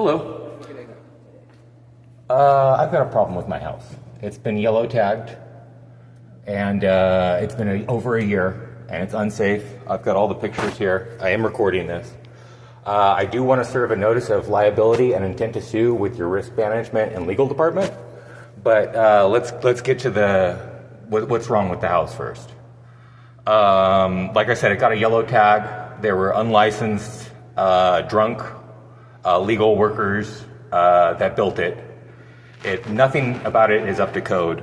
Hello. I've got a problem with my house. It's been yellow tagged, and it's been over a year, and it's unsafe. I've got all the pictures here. I am recording this. I do want to serve a notice of liability and intent to sue with your risk management and legal department, but let's get to what's wrong with the house first. Like I said, it got a yellow tag. There were unlicensed, drunk, legal workers that built it. Nothing about it is up to code.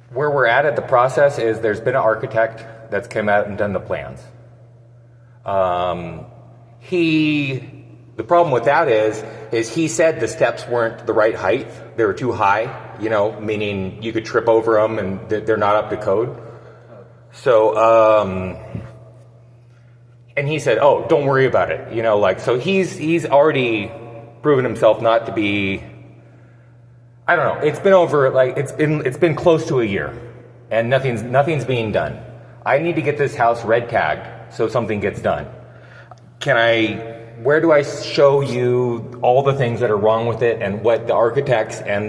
Where we're at the process is there's been an architect that's come out and done the plans. The problem with that is he said the steps weren't the right height. They were too high, meaning you could trip over them and they're not up to code. So, and he said, oh, don't worry about it. So he's already proven himself not to be, I don't know. It's been it's been close to a year and nothing's being done. I need to get this house red tagged so something gets done. Where do I show you all the things that are wrong with it and what the architects and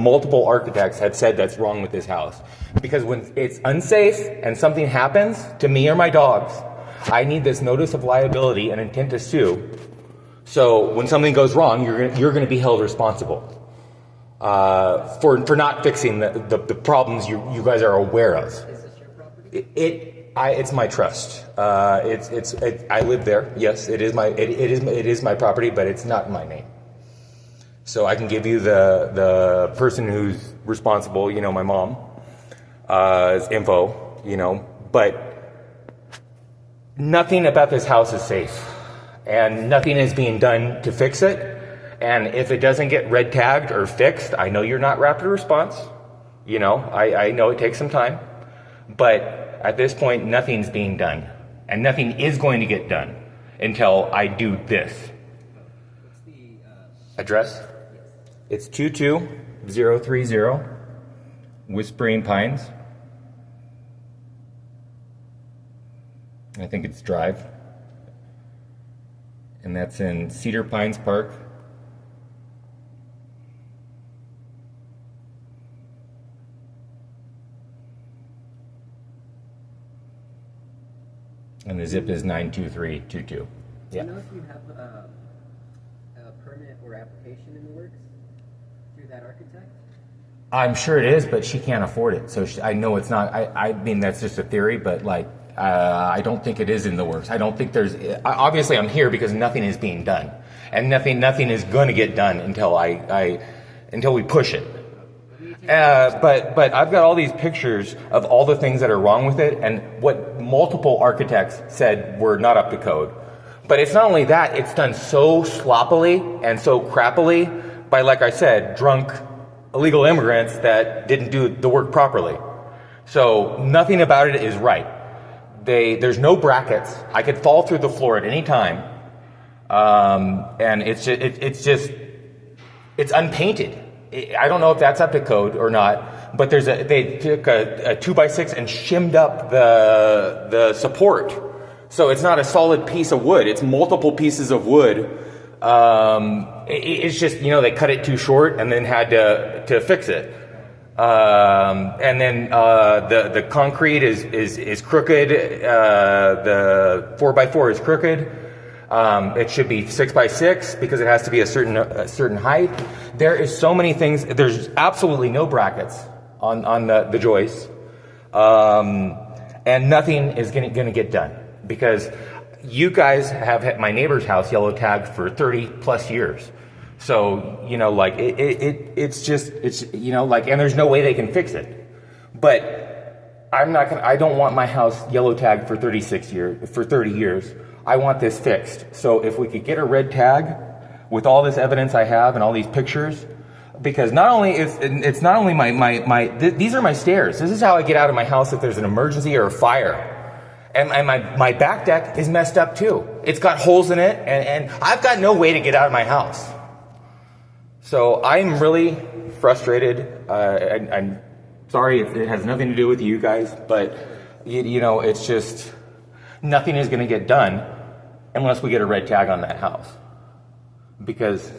multiple architects have said that's wrong with this house? Because when it's unsafe and something happens to me or my dogs, I need this notice of liability and intent to sue. So when something goes wrong, you're going to be held responsible for not fixing the problems you guys are aware of. Is this your property? It's my trust. I live there. Yes, it is my property, but it's not in my name. So I can give you the person who's responsible. My mom, info. But nothing about this house is safe, and nothing is being done to fix it. And if it doesn't get red tagged or fixed, I know you're not rapid response. I know it takes some time, but at this point, nothing's being done, and nothing is going to get done until I do this. What's the address? Yes. It's 22030 Whispering Pines. I think it's Drive, and that's in Cedar Pines Park. And the zip is 92322. Yeah. Do you know if you have a permit or application in the works through that architect? I'm sure it is, but she can't afford it. So I know it's not. I mean, that's just a theory, but I don't think it is in the works. I don't think there's. Obviously, I'm here because nothing is being done, and nothing is going to get done until until we push it. But I've got all these pictures of all the things that are wrong with it and what multiple architects said were not up to code. But it's not only that, it's done so sloppily and so crappily by, like I said, drunk illegal immigrants that didn't do the work properly. So nothing about it is right. There's no brackets. I could fall through the floor at any time. And it's unpainted. I don't know if that's up to code or not, but they took a 2x6 and shimmed up the support. So it's not a solid piece of wood. It's multiple pieces of wood. It's just, they cut it too short and then had to fix it. And then the concrete is crooked. The 4x4 is crooked. It should be 6x6 because it has to be a certain height. There is so many things. There's absolutely no brackets on the joists, and nothing is going to get done because you guys have had my neighbor's house yellow tagged for 30 plus years. So it's and there's no way they can fix it. But I don't want my house yellow tagged for 30 years. I want this fixed. So if we could get a red tag with all this evidence I have and all these pictures, because not only it's not only these are my stairs. This is how I get out of my house if there's an emergency or a fire. And my back deck is messed up too. It's got holes in it, and I've got no way to get out of my house. So I'm really frustrated. I'm sorry if it has nothing to do with you guys, but it's just nothing is going to get done unless we get a red tag on that house. Because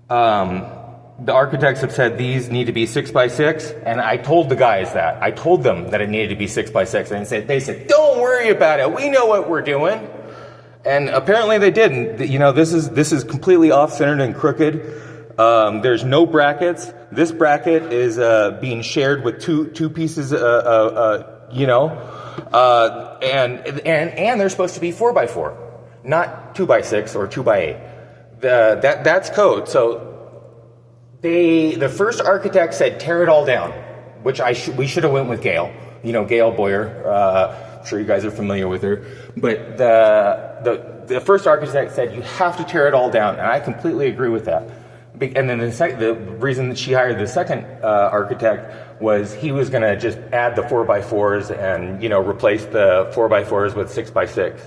the architects have said these need to be 6 by 6, and I told the guys that. I told them that it needed to be 6 by 6, and they said, don't worry about it, we know what we're doing. And apparently they didn't. You know, this is completely off-centered and crooked. There's no brackets. This bracket is being shared with two pieces, you know, and they're supposed to be 4 by 4, not 2 by 6 or 2 by 8. That's code. So the first architect said tear it all down, which we should have went with Gail. You know, Gail Boyer. I'm sure you guys are familiar with her. But the first architect said you have to tear it all down, and I completely agree with that. And then the reason that she hired the second architect was he was going to just add the 4 by 4s and, you know, replace the 4 by 4s with 6 by 6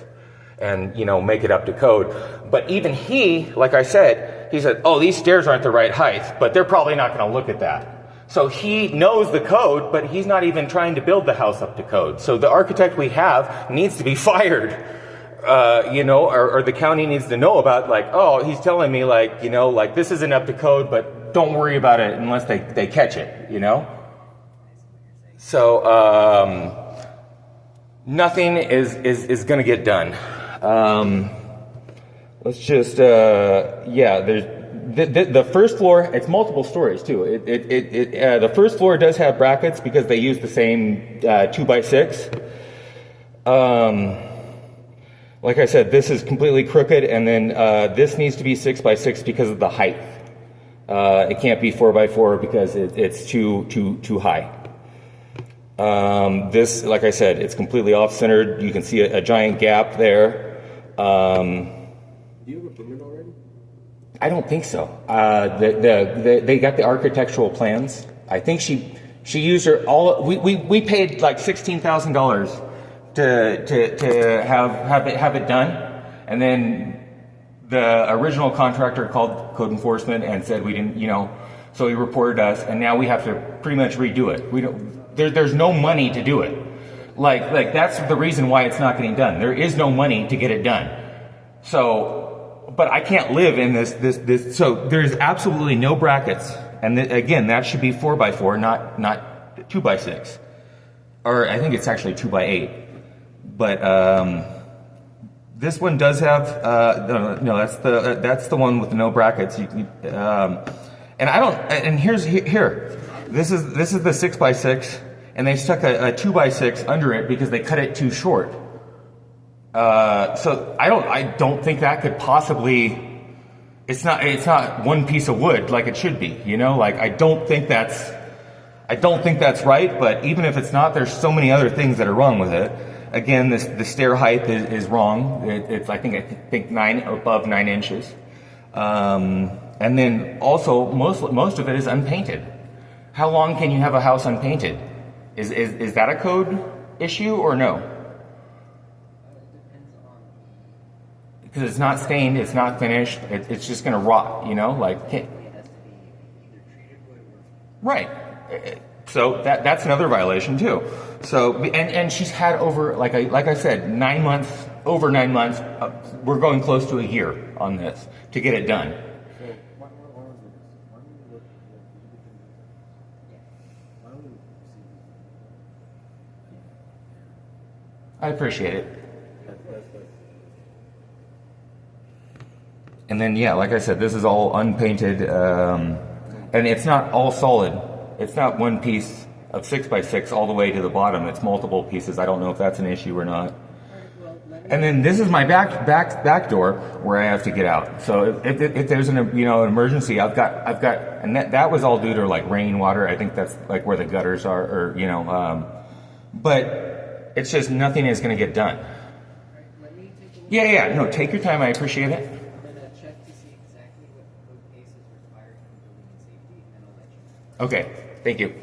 and, you know, make it up to code. But even he, like I said, he said, oh, these stairs aren't the right height, but they're probably not going to look at that. So he knows the code, but he's not even trying to build the house up to code. So the architect we have needs to be fired, you know, or the county needs to know about, like, oh, he's telling me, like, you know, like, this isn't up to code, but don't worry about it unless they catch it, you know? So nothing is going to get done. Let's just, yeah, there's the first floor. It's multiple stories too. The first floor does have brackets because they use the same 2 by 6. Like I said, this is completely crooked, and then this needs to be 6 by 6 because of the height. It can't be 4 by 4 because it's too high. This, like I said, it's completely off-centered. You can see a giant gap there. Do you have a permit already? I don't think so. They got the architectural plans. I think she used her all. We paid like $16,000 to have it done, and then the original contractor called code enforcement and said we didn't, you know. So he reported us, and now we have to pretty much redo it. We don't. There's no money to do it. Like that's the reason why it's not getting done. There is no money to get it done. So, but I can't live in this. So there's absolutely no brackets. And again, that should be 4 by 4, not 2 by 6. Or I think it's actually 2 by 8. But this one does have no. That's the one with no brackets. And I don't. And here. This is the 6 by 6, and they stuck a 2 by 6 under it because they cut it too short. So I don't think that could possibly. It's not one piece of wood like it should be. You know, like I don't think that's right. But even if it's not, there's so many other things that are wrong with it. Again, the stair height is wrong. It's I think above 9 inches. And then also most of it is unpainted. How long can you have a house unpainted? Is that a code issue or no? Because it's not stained, it's not finished, it's just going to rot, you know? Like, It has to be either treated wood or... Right. So that's another violation too. So and she's had over like I said 9 months, over 9 months. We're going close to a year on this to get it done. I appreciate it. And then, yeah, like I said, this is all unpainted, and it's not all solid. It's not one piece of 6 by 6 all the way to the bottom. It's multiple pieces. I don't know if that's an issue or not. And then this is my back door where I have to get out. So if there's an emergency, I've got, and that was all due to like rainwater. I think that's like where the gutters are, or but. It's just nothing is going to get done. Let me take a look. Yeah. No, take your time. I appreciate it. I'm going to check to see exactly what code cases required from building and safety, and then I'll let you know. Okay. Thank you.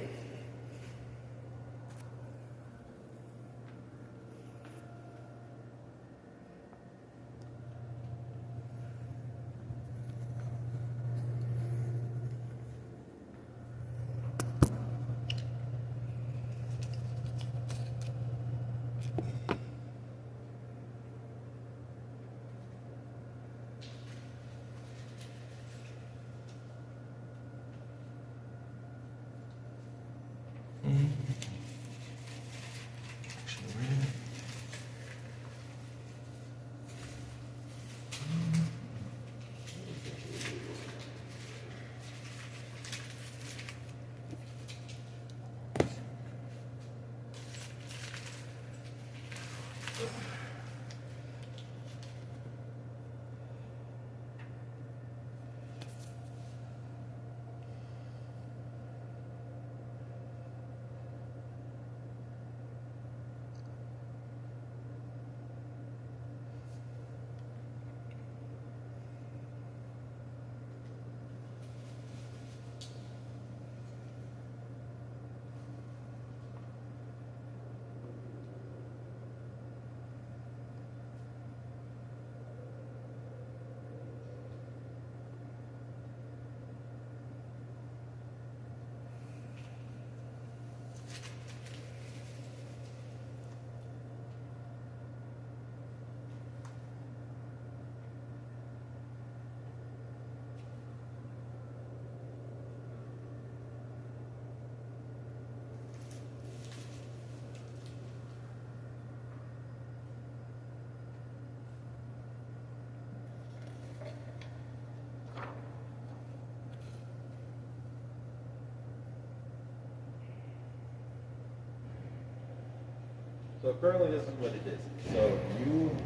So currently, this is what it is. So you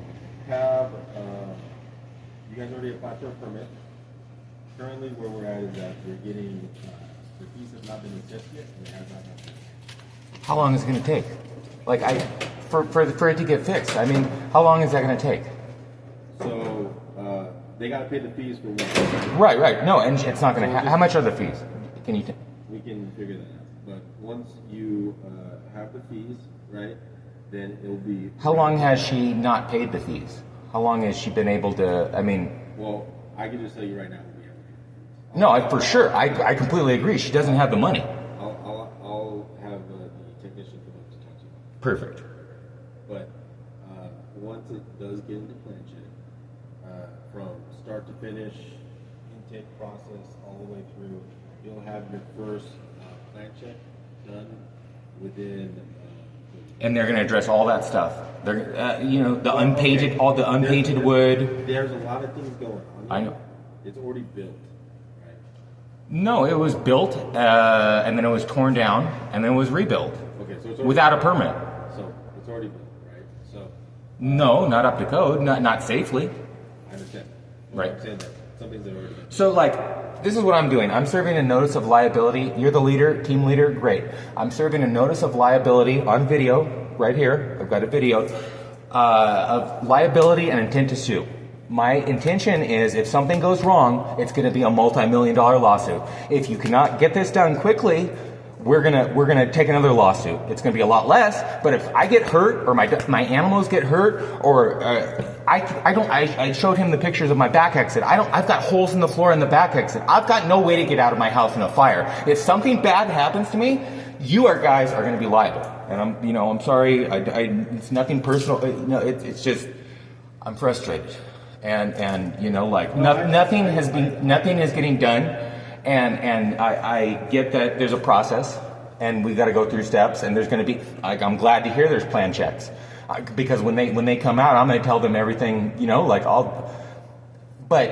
have, you guys already applied for a permit. Currently, where we're at is that we're getting, the fees have not been assessed yet, and it has not happened. How long is it going to take? Like for it to get fixed. I mean, how long is that going to take? So they got to pay the fees for 1 year. Right. No, and it's not going to. How much are the fees? Can you? We can figure that out. But once you have the fees, right, then it'll be. How long has she not paid the fees? How long has she been able to? I mean. Well, I can just tell you right now. No, for sure. I completely agree. She doesn't have the money. I'll have the technician come up to talk to you. Perfect. But once it does get into plan check, from start to finish, intake process all the way through, you'll have your first plan check done within. And they're going to address all that stuff. They're, the unpainted, all the unpainted wood. There's a lot of things going on. I know. It's already built. No, it was built, and then it was torn down, and then it was rebuilt. Okay, so it's without a permit. So it's already built, right? So. No, not up to code, not safely. I understand. Right. I'm saying that some things are already built. So, this is what I'm doing. I'm serving a notice of liability. You're the leader, team leader, great. I'm serving a notice of liability on video, right here. I've got a video of liability and intent to sue. My intention is if something goes wrong, it's going to be a multi-million-dollar lawsuit. If you cannot get this done quickly, we're gonna take another lawsuit. It's going to be a lot less, but if I get hurt or my animals get hurt, or I showed him the pictures of my back exit. I've got holes in the floor in the back exit. I've got no way to get out of my house in a fire. If something bad happens to me, you guys are going to be liable. And I'm sorry. It's nothing personal. No, it's just I'm frustrated. And nothing is getting done, and I get that there's a process, and we got to go through steps, and there's going to be. I'm glad to hear there's plan checks, because when they come out, I'm going to tell them everything. But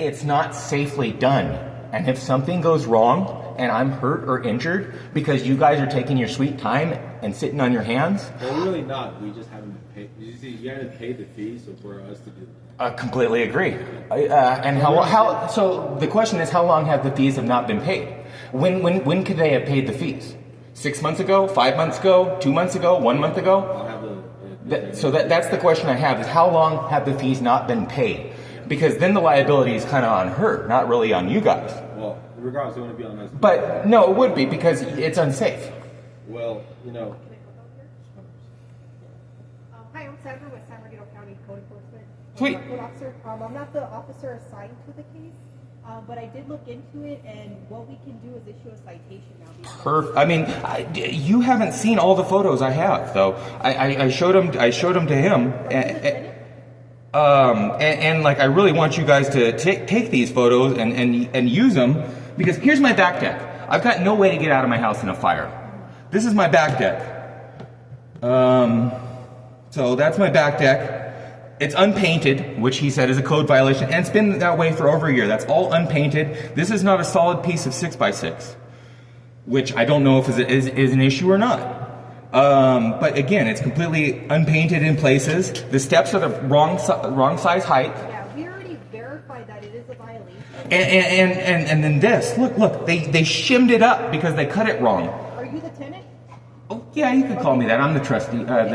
it's not safely done, and if something goes wrong, and I'm hurt or injured because you guys are taking your sweet time and sitting on your hands. Well, really not. We just haven't paid. You see, you haven't paid the fee, so for us to do that. I completely agree. And how? So the question is, how long have the fees have not been paid? When could they have paid the fees? 6 months ago? 5 months ago? 2 months ago? 1 month ago? I'll have That's the question I have: is how long have the fees not been paid? Because then the liability is kind of on her, not really on you guys. Well, regardless, it wouldn't be on us. But no, it would be because it's unsafe. Well, Hi, I'm Sandra with San Bernardino County Code Enforcement. Sweet. Code officer. I'm not the officer assigned to the case, but I did look into it, and what we can do is issue a citation now. Perfect. I mean, you haven't seen all the photos I have, though. I showed them to him, and I really want you guys to take these photos and use them, because here's my back deck. I've got no way to get out of my house in a fire. This is my back deck. So that's my back deck. It's unpainted, which he said is a code violation, and it's been that way for over a year. That's all unpainted. This is not a solid piece of 6x6, which I don't know if is an issue or not. But again, it's completely unpainted in places. The steps are the wrong size height. Yeah, we already verified that it is a violation. And then this, look, they shimmed it up because they cut it wrong. Are you the tenant? Oh, yeah, you can call me that. I'm the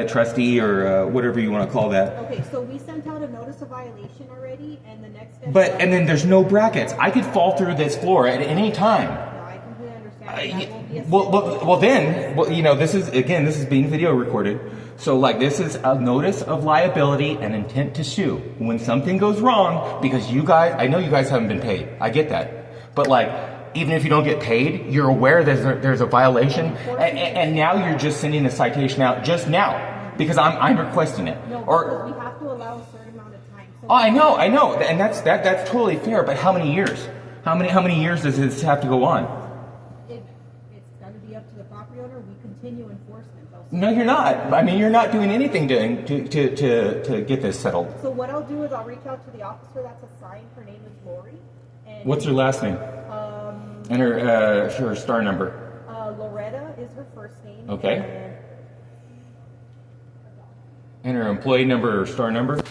trustee, or whatever you want to call that. Okay, so we sent out a notice of violation already, and the next step. And then there's no brackets. I could fall through this floor at any time. No, I completely understand. That will be a this is being video recorded. So this is a notice of liability and intent to sue. When something goes wrong, because I know you guys haven't been paid. I get that. But even if you don't get paid, you're aware there's a violation, and now you're just sending a citation out just now because I'm requesting it. No, because we have to allow a certain amount of time. So I know, and that's totally fair. But how many years? How many years does this have to go on? It's going to be up to the property owner. We continue enforcement. No, you're not. I mean, you're not doing anything to get this settled. So what I'll do is I'll reach out to the officer that's assigned. Her name is Lori. And What's her last name? And her star number. Loretta is her first name. Okay. And And her employee number or star number.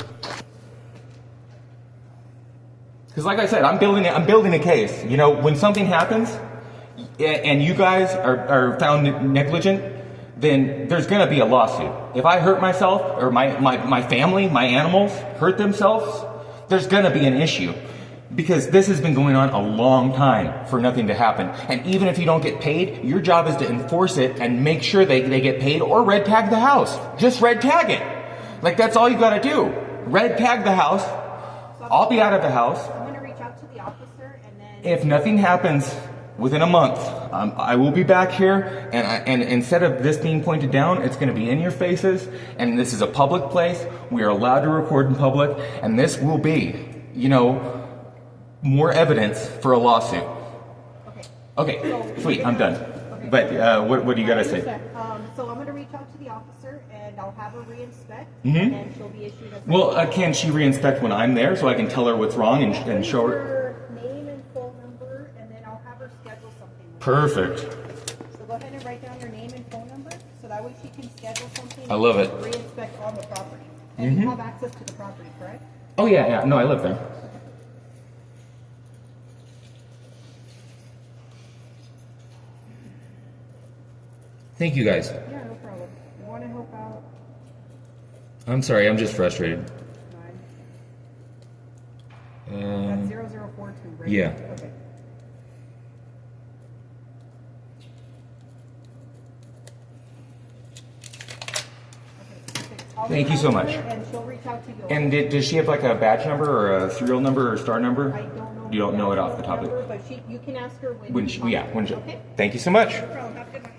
Because like I said, I'm building a case. You know, when something happens and you guys are found negligent, then there's going to be a lawsuit. If I hurt myself or my family, my animals hurt themselves, there's going to be an issue. Because this has been going on a long time for nothing to happen. And even if you don't get paid, your job is to enforce it and make sure they get paid, or red tag the house. Just red tag it. Like, that's all you got to do. Red tag the house. I'll be out of the house. I'm going to reach out to the officer, and then If nothing happens within a month, I will be back here, and instead of this being pointed down, it's going to be in your faces, and this is a public place. We are allowed to record in public, and this will be, you know, more evidence for a lawsuit. Okay, So, sweet, I'm done. Okay. But what do you got to say? So I'm going to reach out to the officer, and I'll have her reinspect, Mhm. and then she'll be issued a... Well, can she reinspect when I'm there so I can tell her what's wrong and show her? her name and phone number, and then I'll have her schedule something. Perfect. So go ahead and write down your name and phone number, so that way she can schedule something. I love it. Reinspect on the property. And you have access to the property, correct? Oh, yeah. No, I live there. Thank you, guys. Yeah, no problem. You want to help out? I'm sorry, I'm just frustrated. That's 0042, right? Yeah. Okay. Thank you so much. And she'll reach out to you. And does she have like a badge number or a serial number or a star number? I don't know. You don't know it off the top of it. But you can ask her When she, Okay. thank you so much. No problem. Have a good one.